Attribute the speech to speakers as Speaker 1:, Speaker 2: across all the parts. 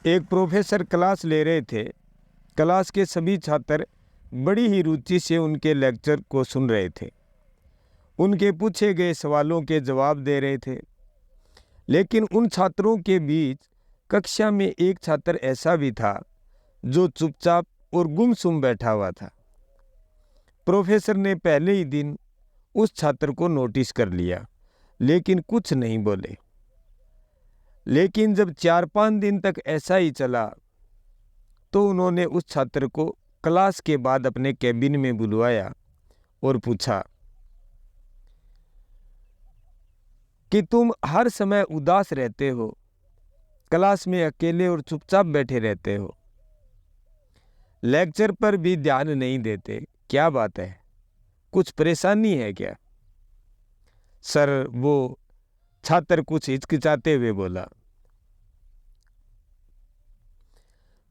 Speaker 1: एक professor class ले रहे थे। क्लास के सभी छात्र बड़ी ही रुचि से उनके लेक्चर को सुन रहे थे। उनके पूछे गए सवालों के जवाब दे रहे थे। लेकिन उन छात्रों के बीच कक्षा में एक छात्र ऐसा भी था जो चुपचाप और गुमसुम बैठा हुआ था। प्रोफेसर ने पहले ही दिन उस छात्र को नोटिस कर लिया, लेकिन कुछ नहीं बोले। लेकिन जब 4-5 दिन तक ऐसा ही चला तो उन्होंने उस छात्र को क्लास के बाद अपने कैबिन में बुलवाया और पूछा कि तुम हर समय उदास रहते हो, क्लास में अकेले और चुपचाप बैठे रहते हो, लेक्चर पर भी ध्यान नहीं देते, क्या बात है? कुछ परेशानी है क्या? सर, वो छात्र कुछ हिचकिचाते हुए बोला,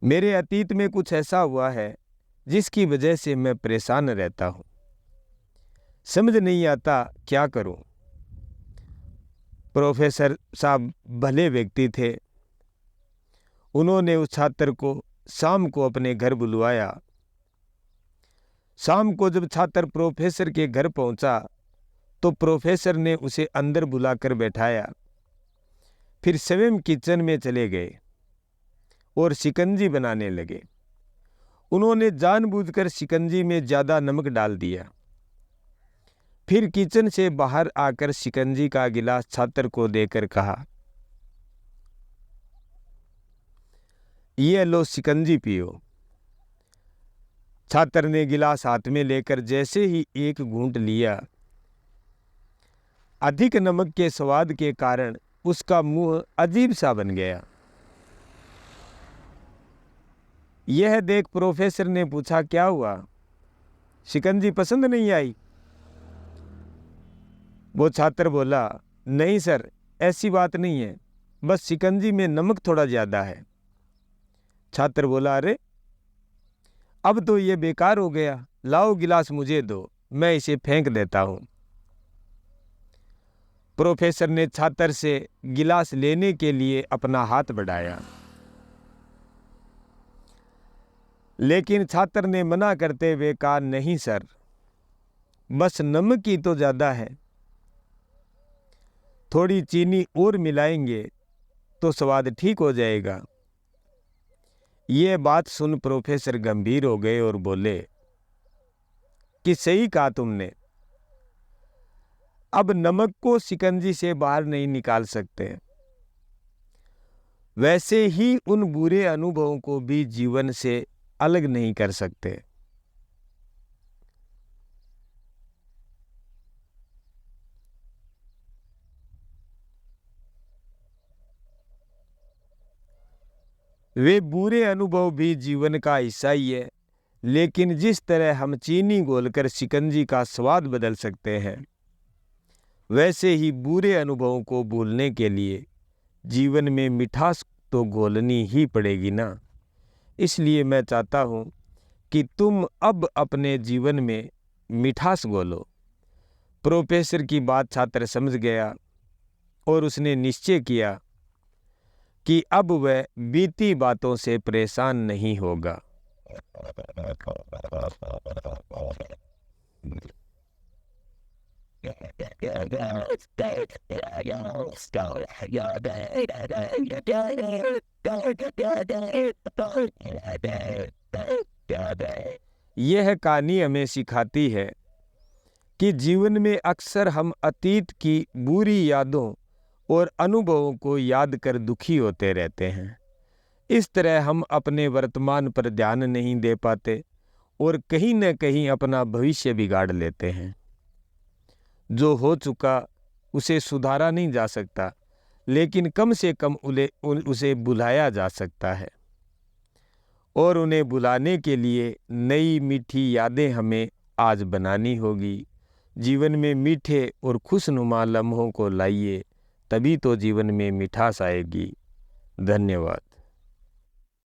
Speaker 1: मेरे अतीत में कुछ ऐसा हुआ है जिसकी वजह से मैं परेशान रहता हूं। समझ नहीं आता क्या करूं। प्रोफेसर साहब भले व्यक्ति थे। उन्होंने उस छात्र को शाम को अपने घर बुलवाया। शाम को जब छात्र प्रोफेसर के घर पहुंचा तो प्रोफेसर ने उसे अंदर बुलाकर बैठाया। फिर स्वयं किचन में चले गए और शिकंजी बनाने लगे। उन्होंने जानबूझकर शिकंजी में ज़्यादा नमक डाल दिया। फिर किचन से बाहर आकर शिकंजी का गिलास छात्र को देकर कहा, ये लो शिकंजी पियो। छात्र ने गिलास हाथ में लेकर जैसे ही एक घूंट लिया, अधिक नमक के स्वाद के कारण उसका मुंह अजीब सा बन गया। यह देख प्रोफेसर ने पूछा, क्या हुआ? शिकंजी पसंद नहीं आई? वो छात्र बोला, नहीं सर, ऐसी बात नहीं है, बस शिकंजी में नमक थोड़ा ज्यादा है। छात्र बोला, अरे अब तो ये बेकार हो गया, लाओ गिलास मुझे दो, मैं इसे फेंक देता हूं। प्रोफेसर ने छात्र से गिलास लेने के लिए अपना हाथ बढ़ाया, लेकिन छात्र ने मना करते हुए कहा, नहीं सर, बस नमक ही तो ज्यादा है, थोड़ी चीनी और मिलाएंगे तो स्वाद ठीक हो जाएगा। ये बात सुन प्रोफेसर गंभीर हो गए और बोले कि सही कहा तुमने, अब नमक को शिकंजी से बाहर नहीं निकाल सकते, वैसे ही उन बुरे अनुभवों को भी जीवन से अलग नहीं कर सकते। वे बुरे अनुभव भी जीवन का हिस्सा ही है, लेकिन जिस तरह हम चीनी घोलकर शिकंजी का स्वाद बदल सकते हैं, वैसे ही बुरे अनुभवों को भूलने के लिए जीवन में मिठास तो घोलनी ही पड़ेगी ना। इसलिए मैं चाहता हूं कि तुम अब अपने जीवन में मिठास घोलो। प्रोफेसर की बात छात्र समझ गया और उसने निश्चय किया कि अब वह बीती बातों से परेशान नहीं होगा। यह कहानी हमें सिखाती है कि जीवन में अक्सर हम अतीत की बुरी यादों और अनुभवों को याद कर दुखी होते रहते हैं। इस तरह हम अपने वर्तमान पर ध्यान नहीं दे पाते और कहीं न कहीं अपना भविष्य बिगाड़ लेते हैं। जो हो चुका उसे सुधारा नहीं जा सकता, लेकिन कम से कम उसे भुलाया जा सकता है। और उन्हें भुलाने के लिए नई मीठी यादें हमें आज बनानी होगी। जीवन में मीठे और खुशनुमा लम्हों को लाइए, तभी तो जीवन में मिठास आएगी। धन्यवाद।